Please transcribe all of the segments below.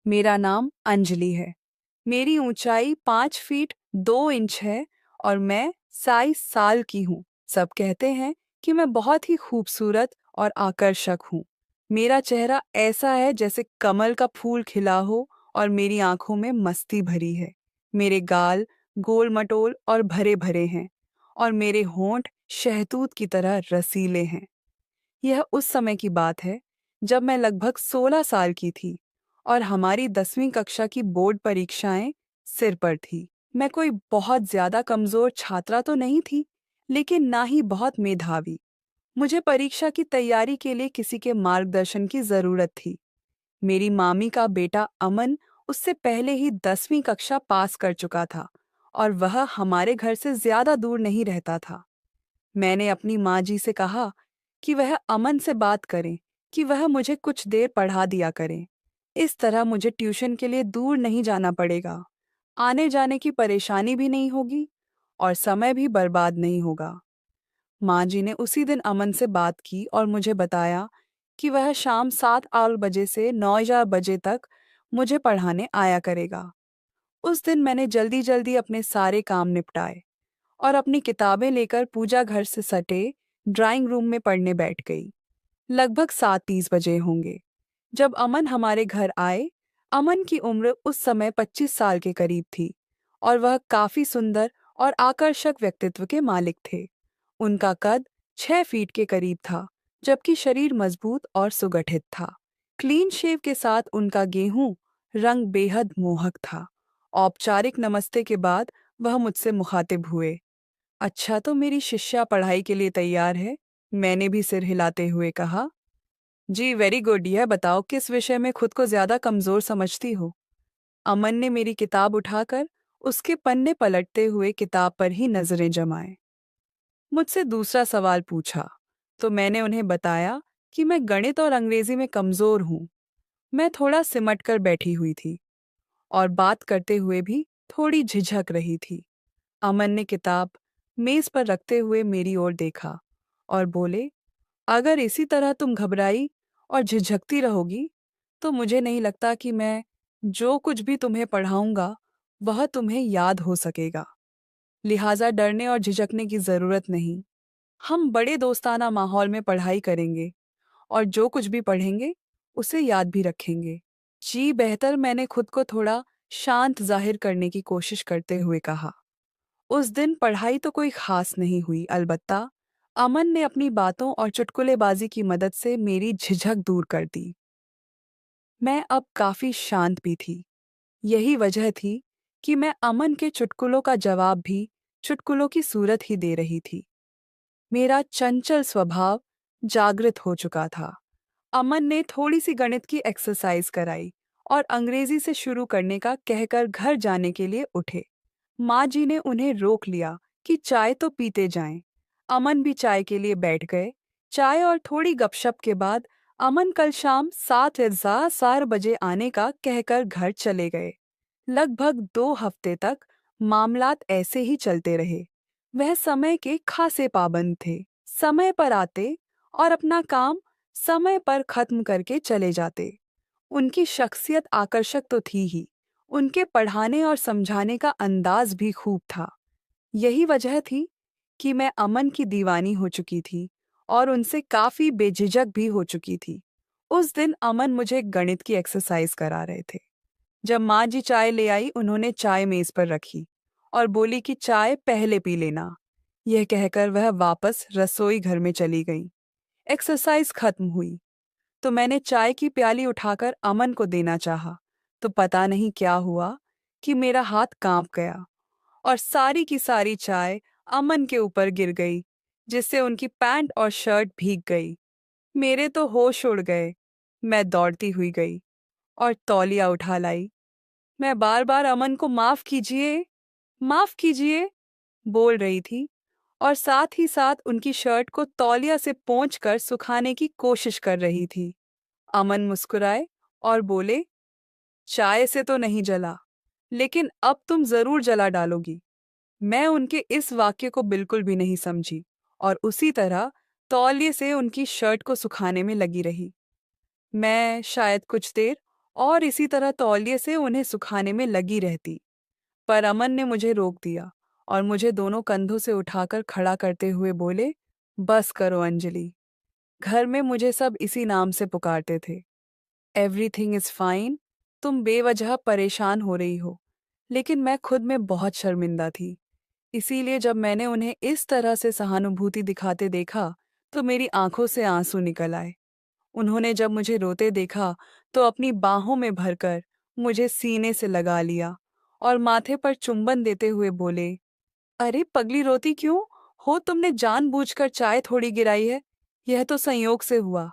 मेरा नाम अंजलि है। मेरी ऊंचाई 5 फीट 2 इंच है और मैं 22 साल की हूँ। सब कहते हैं कि मैं बहुत ही खूबसूरत और आकर्षक हूँ। मेरा चेहरा ऐसा है जैसे कमल का फूल खिला हो और मेरी आंखों में मस्ती भरी है। मेरे गाल गोल मटोल और भरे भरे हैं और मेरे होंठ शहतूत की तरह रसीले हैं। यह उस समय की बात है जब मैं लगभग 16 साल की थी और हमारी 10वीं कक्षा की बोर्ड परीक्षाएं सिर पर थी। मैं कोई बहुत ज्यादा कमजोर छात्रा तो नहीं थी, लेकिन ना ही बहुत मेधावी। मुझे परीक्षा की तैयारी के लिए किसी के मार्गदर्शन की जरूरत थी। मेरी मामी का बेटा अमन उससे पहले ही 10वीं कक्षा पास कर चुका था और वह हमारे घर से ज्यादा दूर नहीं रहता था। मैंने अपनी माँ जी से कहा कि वह अमन से बात करें कि वह मुझे कुछ देर पढ़ा दिया करें। इस तरह मुझे ट्यूशन के लिए दूर नहीं जाना पड़ेगा, आने जाने की परेशानी भी नहीं होगी और समय भी बर्बाद नहीं होगा। माँ जी ने उसी दिन अमन से बात की और मुझे बताया कि वह शाम 7-8 बजे से 9-11 बजे तक मुझे पढ़ाने आया करेगा। उस दिन मैंने जल्दी जल्दी अपने सारे काम निपटाए और अपनी किताबें लेकर पूजा घर से सटे ड्राइंग रूम में पढ़ने बैठ गई। लगभग 7:30 बजे होंगे जब अमन हमारे घर आए। अमन की उम्र उस समय 25 साल के करीब थी और वह काफी सुंदर और आकर्षक व्यक्तित्व के मालिक थे। उनका कद 6 फीट के करीब था, जबकि शरीर मजबूत और सुगठित था। क्लीन शेव के साथ उनका गेहूं रंग बेहद मोहक था। औपचारिक नमस्ते के बाद वह मुझसे मुखातिब हुए। अच्छा, तो मेरी शिष्या पढ़ाई के लिए तैयार है? मैंने भी सिर हिलाते हुए कहा। जी वेरी गुड। यह बताओ किस विषय में खुद को ज्यादा कमजोर समझती हो? अमन ने मेरी किताब उठाकर उसके पन्ने पलटते हुए किताब पर ही नजरें जमाए। मुझसे दूसरा सवाल पूछा तो मैंने उन्हें बताया कि मैं गणित और अंग्रेजी में कमजोर हूँ। मैं थोड़ा सिमट कर बैठी हुई थी और बात करते हुए भी थोड़ी झिझक रही थी। अमन ने किताब मेज पर रखते हुए मेरी ओर देखा और बोले, अगर इसी तरह तुम घबराई और झिझकती रहोगी तो मुझे नहीं लगता कि मैं जो कुछ भी तुम्हें पढ़ाऊंगा वह तुम्हें याद हो सकेगा। लिहाजा डरने और झिझकने की जरूरत नहीं। हम बड़े दोस्ताना माहौल में पढ़ाई करेंगे और जो कुछ भी पढ़ेंगे उसे याद भी रखेंगे। जी बेहतर, मैंने खुद को थोड़ा शांत जाहिर करने की कोशिश करते हुए कहा। उस दिन पढ़ाई तो कोई खास नहीं हुई, अलबत्ता अमन ने अपनी बातों और चुटकुलेबाजी की मदद से मेरी झिझक दूर कर दी। मैं अब काफी शांत भी थी। यही वजह थी कि मैं अमन के चुटकुलों का जवाब भी चुटकुलों की सूरत ही दे रही थी। मेरा चंचल स्वभाव जागृत हो चुका था। अमन ने थोड़ी सी गणित की एक्सरसाइज कराई और अंग्रेजी से शुरू करने का कहकर घर जाने के लिए उठे। माँ जी ने उन्हें रोक लिया कि चाय तो पीते जाएं। अमन भी चाय के लिए बैठ गए। चाय और थोड़ी गपशप के बाद अमन कल शाम 7-4 बजे आने का कहकर घर चले गए। लगभग 2 हफ्ते तक मामलात ऐसे ही चलते रहे। वह समय के खासे पाबंद थे, समय पर आते और अपना काम समय पर खत्म करके चले जाते। उनकी शख्सियत आकर्षक तो थी ही, उनके पढ़ाने और समझाने का अंदाज भी खूब था। यही वजह थी कि मैं अमन की दीवानी हो चुकी थी और उनसे काफी बेझिझक भी हो चुकी थी। उस दिन अमन मुझे गणित की एक्सरसाइज करा रहे थे। जब माँ जी चाय ले आई, उन्होंने चाय मेज पर रखी और बोली कि चाय पहले पी लेना। यह कहकर वह वापस रसोई घर में चली गई। एक्सरसाइज खत्म हुई तो मैंने चाय की प्याली उठाकर अमन को देना चाहा, तो पता नहीं क्या हुआ कि मेरा हाथ कांप गया और सारी की सारी चाय अमन के ऊपर गिर गई, जिससे उनकी पैंट और शर्ट भीग गई। मेरे तो होश उड़ गए। मैं दौड़ती हुई गई और तौलिया उठा लाई। मैं बार बार अमन को माफ कीजिए बोल रही थी और साथ ही साथ उनकी शर्ट को तौलिया से पोंछकर सुखाने की कोशिश कर रही थी। अमन मुस्कुराए और बोले, चाय से तो नहीं जला, लेकिन अब तुम जरूर जला डालोगी। मैं उनके इस वाक्य को बिल्कुल भी नहीं समझी और उसी तरह तौलिए से उनकी शर्ट को सुखाने में लगी रही। मैं शायद कुछ देर और इसी तरह तौलिए से उन्हें सुखाने में लगी रहती। पर अमन ने मुझे रोक दिया और मुझे दोनों कंधों से उठाकर खड़ा करते हुए बोले, बस करो अंजलि। घर में मुझे सब इसी नाम से पुकारते थे। Everything is fine. तुम बेवजह परेशान हो रही हो। लेकिन मैं खुद में बहुत शर्मिंदा थी। इसीलिए जब मैंने उन्हें इस तरह से सहानुभूति दिखाते देखा तो मेरी आंखों से आंसू निकल आए। उन्होंने जब मुझे रोते देखा तो अपनी बाहों में भरकर मुझे सीने से लगा लिया और माथे पर चुंबन देते हुए बोले, अरे पगली रोती क्यों हो? तुमने जानबूझकर चाय थोड़ी गिराई है। यह तो संयोग से हुआ।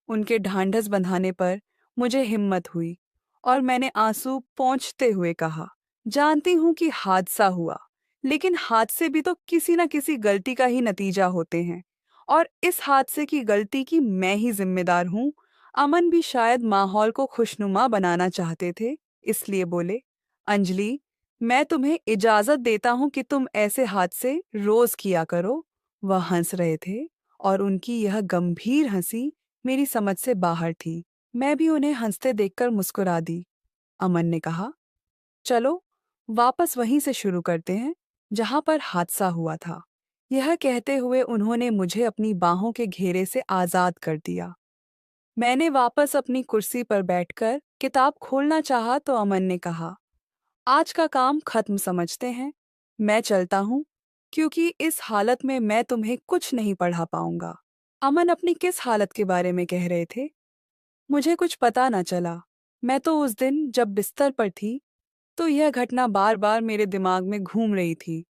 उनके ढांढस बंधाने पर मुझे हिम्मत हुई और मैंने आंसू पोंछते हुए कहा, जानती हूं कि हादसा हुआ, लेकिन हादसे भी तो किसी न किसी गलती का ही नतीजा होते हैं और इस हादसे की गलती की मैं ही जिम्मेदार हूं। अमन भी शायद माहौल को खुशनुमा बनाना चाहते थे, इसलिए बोले, अंजलि, मैं तुम्हें इजाजत देता हूं कि तुम ऐसे हादसे रोज किया करो। वह हंस रहे थे और उनकी यह गंभीर हंसी मेरी समझ से बाहर थी। मैं भी उन्हें हंसते देखकर मुस्कुरा दी। अमन ने कहा, चलो वापस वहीं से शुरू करते हैं जहां पर हादसा हुआ था। यह कहते हुए उन्होंने मुझे अपनी बाहों के घेरे से आजाद कर दिया। मैंने वापस अपनी कुर्सी पर बैठकर किताब खोलना चाहा तो अमन ने कहा, आज का काम खत्म समझते हैं। मैं चलता हूँ, क्योंकि इस हालत में मैं तुम्हें कुछ नहीं पढ़ा पाऊंगा। अमन अपनी किस हालत के बारे में कह रहे थे मुझे कुछ पता न चला। मैं तो उस दिन जब बिस्तर पर थी तो यह घटना बार बार मेरे दिमाग में घूम रही थी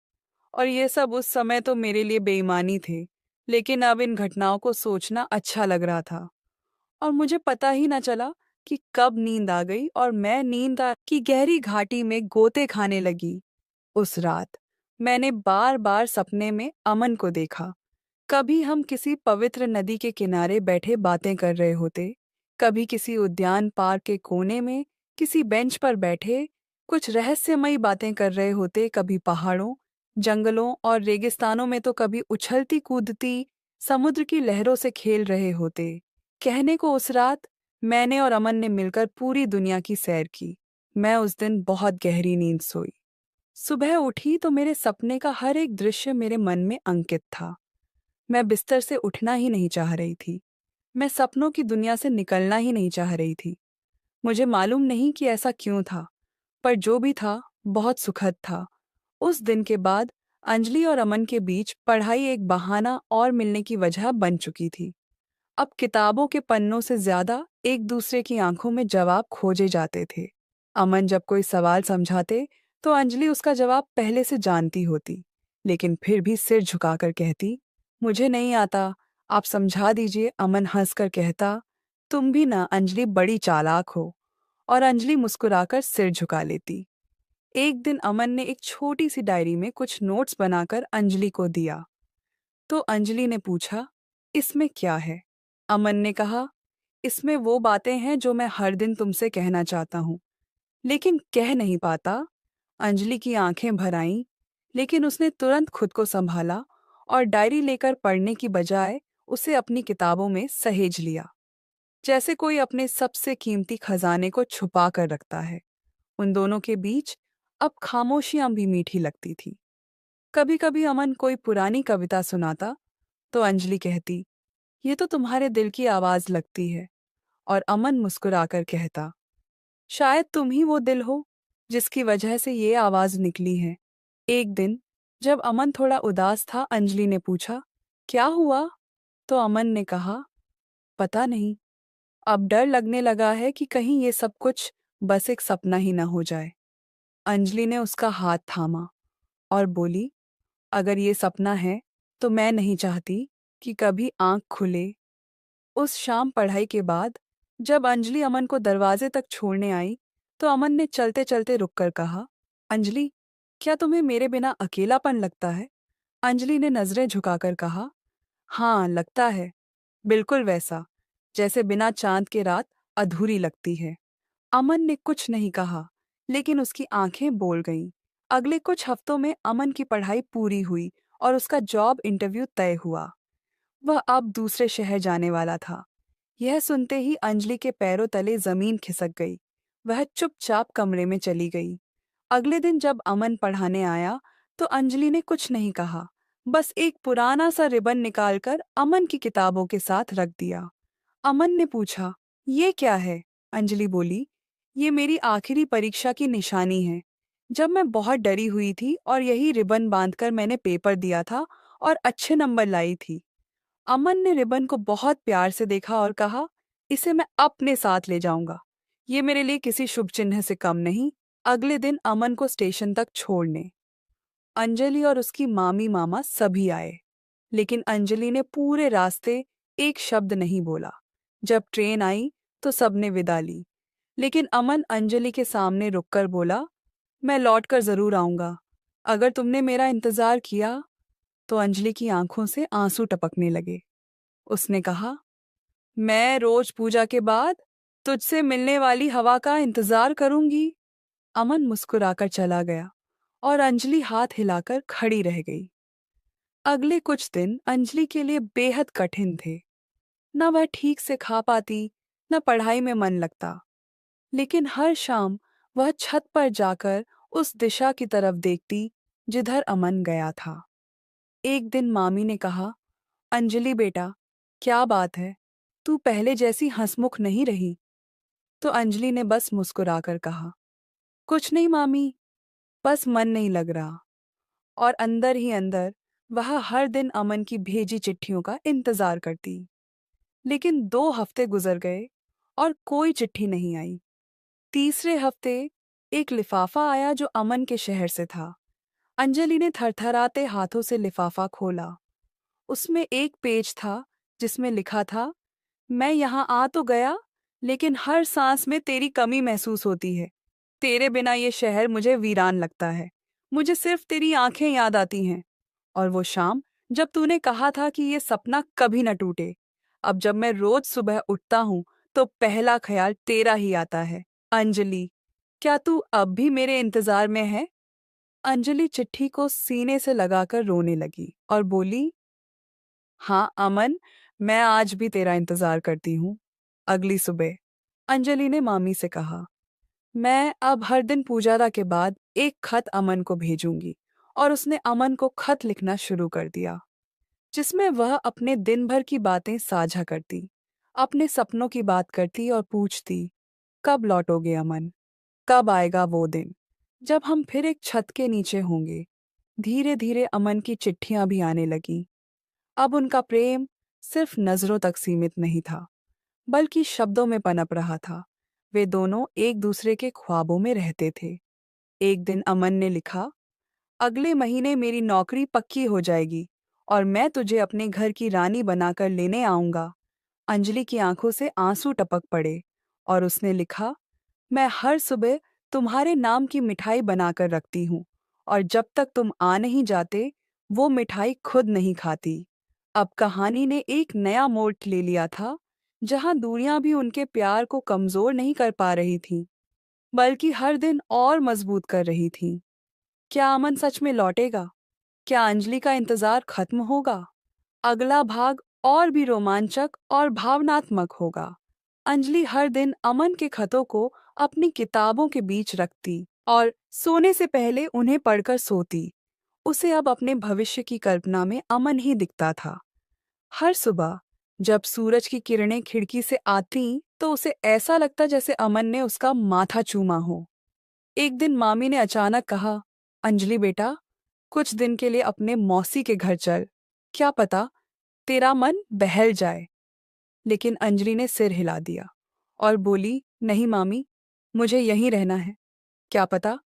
और ये सब उस समय तो मेरे लिए बेईमानी थे, लेकिन अब इन घटनाओं को सोचना अच्छा लग रहा था और मुझे पता ही न चला कि कब नींद आ गई और मैं नींद की गहरी घाटी में गोते खाने लगी। उस रात मैंने बार बार सपने में अमन को देखा। कभी हम किसी पवित्र नदी के किनारे बैठे बातें कर रहे होते, कभी किसी उद्यान पार्क के कोने में किसी बेंच पर बैठे कुछ रहस्यमयी बातें कर रहे होते, कभी पहाड़ों, जंगलों और रेगिस्तानों में तो कभी उछलती कूदती समुद्र की लहरों से खेल रहे होते। कहने को उस रात मैंने और अमन ने मिलकर पूरी दुनिया की सैर की। मैं उस दिन बहुत गहरी नींद सोई। सुबह उठी तो मेरे सपने का हर एक दृश्य मेरे मन में अंकित था। मैं बिस्तर से उठना ही नहीं चाह रही थी। मैं सपनों की दुनिया से निकलना ही नहीं चाह रही थी। मुझे मालूम नहीं कि ऐसा क्यों था, पर जो भी था बहुत सुखद था। उस दिन के बाद अंजलि और अमन के बीच पढ़ाई एक बहाना और मिलने की वजह बन चुकी थी। अब किताबों के पन्नों से ज्यादा एक दूसरे की आंखों में जवाब खोजे जाते थे। अमन जब कोई सवाल समझाते तो अंजलि उसका जवाब पहले से जानती होती, लेकिन फिर भी सिर झुकाकर कहती, मुझे नहीं आता, आप समझा दीजिए। अमन हंसकर कहता, तुम भी ना अंजलि बड़ी चालाक हो। और अंजलि मुस्कुराकर सिर झुका लेती। एक दिन अमन ने एक छोटी सी डायरी में कुछ नोट्स बनाकर अंजलि को दिया। तो अंजलि ने पूछा, इसमें क्या है? अमन ने कहा, इसमें वो बातें हैं जो मैं हर दिन तुमसे कहना चाहता हूँ, लेकिन कह नहीं पाता। अंजलि की आंखें भर आईं, लेकिन उसने तुरंत खुद को संभाला और डायरी लेकर पढ़ने की बजाय उसे अपनी किताबों में सहेज लिया, जैसे कोई अपने सबसे कीमती खजाने को छुपा कर रखता है। उन दोनों के बीच अब खामोशियां भी मीठी लगती थी। कभी कभी अमन कोई पुरानी कविता सुनाता तो अंजलि कहती, ये तो तुम्हारे दिल की आवाज लगती है। और अमन मुस्कुराकर कहता, शायद तुम ही वो दिल हो जिसकी वजह से ये आवाज निकली है। एक दिन जब अमन थोड़ा उदास था, अंजलि ने पूछा, क्या हुआ? तो अमन ने कहा, पता नहीं, अब डर लगने लगा है कि कहीं ये सब कुछ बस एक सपना ही न हो जाए। अंजलि ने उसका हाथ थामा और बोली, अगर ये सपना है तो मैं नहीं चाहती कि कभी आंख खुले। उस शाम पढ़ाई के बाद जब अंजलि अमन को दरवाजे तक छोड़ने आई तो अमन ने चलते चलते रुककर कहा, अंजलि, क्या तुम्हें मेरे बिना अकेलापन लगता है? अंजलि ने नजरें झुकाकर कहा, हाँ लगता है, बिल्कुल वैसा जैसे बिना चांद के रात अधूरी लगती है। अमन ने कुछ नहीं कहा, लेकिन उसकी आंखें बोल गईं। अगले कुछ हफ्तों में अमन की पढ़ाई पूरी हुई और उसका जॉब इंटरव्यू तय हुआ। वह अब दूसरे शहर जाने वाला था। यह सुनते ही अंजलि के पैरों तले जमीन खिसक गई। वह चुपचाप कमरे में चली गई। अगले दिन जब अमन पढ़ाने आया तो अंजलि ने कुछ नहीं कहा, बस एक पुराना सा रिबन निकालकर अमन की किताबों के साथ रख दिया। अमन ने पूछा, ये क्या है? अंजलि बोली, ये मेरी आखिरी परीक्षा की निशानी है। जब मैं बहुत डरी हुई थी और यही रिबन बांधकर मैंने पेपर दिया था और अच्छे नंबर लाई थी। अमन ने रिबन को बहुत प्यार से देखा और कहा, इसे मैं अपने साथ ले जाऊंगा। ये मेरे लिए किसी शुभ चिन्ह से कम नहीं। अगले दिन अमन को स्टेशन तक छोड़ने अंजलि और उसकी मामी मामा सभी आए, लेकिन अंजलि ने पूरे रास्ते एक शब्द नहीं बोला। जब ट्रेन आई तो सबने विदा ली, लेकिन अमन अंजलि के सामने रुककर बोला, मैं लौटकर जरूर आऊंगा। अगर तुमने मेरा इंतजार किया। तो अंजलि की आंखों से आंसू टपकने लगे। उसने कहा, मैं रोज पूजा के बाद तुझसे मिलने वाली हवा का इंतजार करूंगी। अमन मुस्कुराकर चला गया और अंजलि हाथ हिलाकर खड़ी रह गई। अगले कुछ दिन अंजलि के लिए बेहद कठिन थे। न वह ठीक से खा पाती, न पढ़ाई में मन लगता। लेकिन हर शाम वह छत पर जाकर उस दिशा की तरफ देखती जिधर अमन गया था। एक दिन मामी ने कहा, अंजलि बेटा, क्या बात है? तू पहले जैसी हंसमुख नहीं रही। तो अंजलि ने बस मुस्कुराकर कहा, कुछ नहीं मामी, बस मन नहीं लग रहा। और अंदर ही अंदर वह हर दिन अमन की भेजी चिट्ठियों का इंतजार करती। लेकिन 2 हफ्ते गुजर गए और कोई चिट्ठी नहीं आई। तीसरे हफ्ते एक लिफाफा आया जो अमन के शहर से था। अंजलि ने थरथराते हाथों से लिफाफा खोला। उसमें एक पेज था जिसमें लिखा था, मैं यहाँ आ तो गया, लेकिन हर सांस में तेरी कमी महसूस होती है। तेरे बिना ये शहर मुझे वीरान लगता है। मुझे सिर्फ तेरी आंखें याद आती हैं। और वो शाम जब तूने कहा था कि ये सपना कभी न टूटे। अब जब मैं रोज सुबह उठता हूँ तो पहला ख्याल तेरा ही आता है। अंजलि, क्या तू अब भी मेरे इंतजार में है? अंजलि चिट्ठी को सीने से लगाकर रोने लगी और बोली, हाँ अमन, मैं आज भी तेरा इंतजार करती हूँ। अगली सुबह अंजलि ने मामी से कहा, मैं अब हर दिन पूजारा के बाद एक खत अमन को भेजूंगी। और उसने अमन को खत लिखना शुरू कर दिया, जिसमें वह अपने दिन भर की बातें साझा करती, अपने सपनों की बात करती और पूछती, कब लौटोगे अमन? कब आएगा वो दिन जब हम फिर एक छत के नीचे होंगे? धीरे धीरे अमन की चिट्ठियां भी आने लगी। अब उनका प्रेम सिर्फ नजरों तक सीमित नहीं था, बल्कि शब्दों में पनप रहा था। वे दोनों एक दूसरे के ख्वाबों में रहते थे। एक दिन अमन ने लिखा, अगले महीने मेरी नौकरी पक्की हो जाएगी और मैं तुझे अपने घर की रानी बनाकर लेने आऊंगा। अंजलि की आंखों से आंसू टपक पड़े और उसने लिखा, मैं हर सुबह तुम्हारे नाम की मिठाई बनाकर रखती हूँ और जब तक तुम आ नहीं जाते वो मिठाई खुद नहीं खाती। अब कहानी ने एक नया मोड़ ले लिया था, जहां दूरियां भी उनके प्यार को कमजोर नहीं कर पा रही थीं, बल्कि हर दिन और मजबूत कर रही थीं। क्या अमन सच में लौटेगा? क्या अंजलि का इंतजार खत्म होगा? अगला भाग और भी रोमांचक और भावनात्मक होगा। अंजलि हर दिन अमन के खतों को अपनी किताबों के बीच रखती और सोने से पहले उन्हें पढ़कर सोती। उसे अब अपने भविष्य की कल्पना में अमन ही दिखता था। हर सुबह जब सूरज की किरणें खिड़की से आती तो उसे ऐसा लगता जैसे अमन ने उसका माथा चूमा हो। एक दिन मामी ने अचानक कहा, अंजलि बेटा, कुछ दिन के लिए अपने मौसी के घर चल। क्या पता तेरा मन बहल जाए। लेकिन अंजलि ने सिर हिला दिया और बोली, नहीं मामी, मुझे यहीं रहना है। क्या पता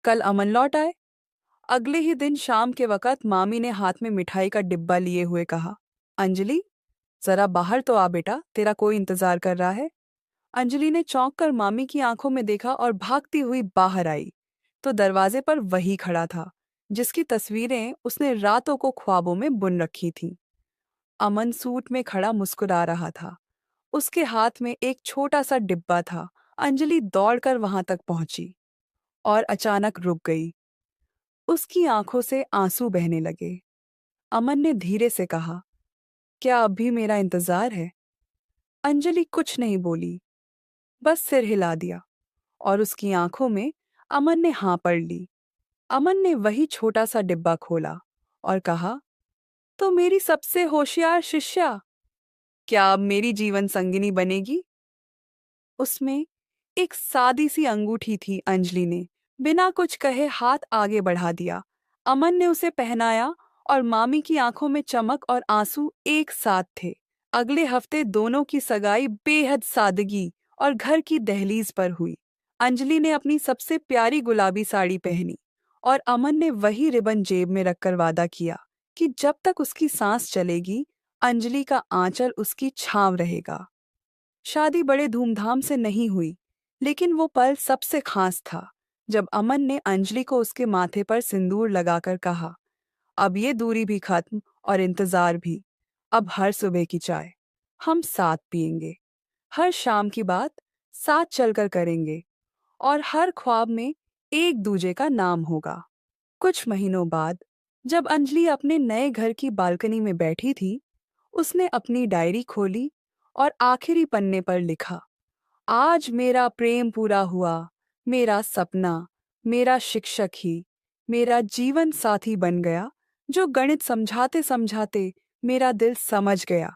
कल अमन लौट आए। अगले ही दिन शाम के वक़्त मामी ने हाथ में मिठाई का डिब्बा लिए हुए कहा, अंजलि, जरा बाहर तो आ बेटा, तेरा कोई इंतजार कर रहा है। अंजलि ने चौंक कर मामी की आंखों में देखा और भागती हुई बाहर आई तो दरवाजे पर वही खड़ा था जिसकी तस्वीरें उसने रातों को ख्वाबों में बुन रखी थीं। अमन सूट में खड़ा मुस्कुरा रहा था। उसके हाथ में एक छोटा सा डिब्बा था। अंजलि दौड़कर वहां तक पहुंची और अचानक रुक गई। उसकी आंखों से आंसू बहने लगे। अमन ने धीरे से कहा, क्या अब भी मेरा इंतजार है? अंजलि कुछ नहीं बोली, बस सिर हिला दिया और उसकी आंखों में अमन ने हाँ पढ़ ली। अमन ने वही छोटा सा डिब्बा खोला और कहा, तो मेरी सबसे होशियार शिष्या, क्या अब मेरी जीवन संगिनी बनेगी? उसमें एक सादी सी अंगूठी थी। अंजलि ने बिना कुछ कहे हाथ आगे बढ़ा दिया। अमन ने उसे पहनाया और मामी की आंखों में चमक और आंसू एक साथ थे। अगले हफ्ते दोनों की सगाई बेहद सादगी और घर की दहलीज पर हुई। अंजलि ने अपनी सबसे प्यारी गुलाबी साड़ी पहनी और अमन ने वही रिबन जेब में रखकर वादा किया कि जब तक उसकी सांस चलेगी, अंजलि का आंचल उसकी छांव रहेगा। शादी बड़े धूमधाम से नहीं हुई, लेकिन वो पल सबसे खास था जब अमन ने अंजलि को उसके माथे पर सिंदूर लगाकर कहा, अब ये दूरी भी खत्म और इंतजार भी। अब हर सुबह की चाय हम साथ पिएंगे, हर शाम की बात साथ चलकर करेंगे और हर ख्वाब में एक दूजे का नाम होगा। कुछ महीनों बाद जब अंजलि अपने नए घर की बालकनी में बैठी थी, उसने अपनी डायरी खोली और आखिरी पन्ने पर लिखा, आज मेरा प्रेम पूरा हुआ। मेरा सपना, मेरा शिक्षक ही मेरा जीवन साथी बन गया, जो गणित समझाते समझाते मेरा दिल समझ गया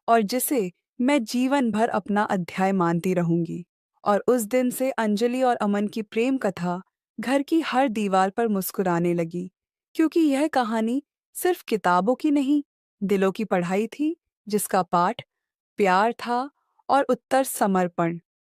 और जिसे मैं जीवन भर अपना अध्याय मानती रहूंगी। और उस दिन से अंजलि और अमन की प्रेम कथा घर की हर दीवार पर मुस्कुराने लगी, क्योंकि यह कहानी सिर्फ किताबों की नहीं, दिलों की पढ़ाई थी, जिसका पाठ प्यार था और उत्तर समर्पण।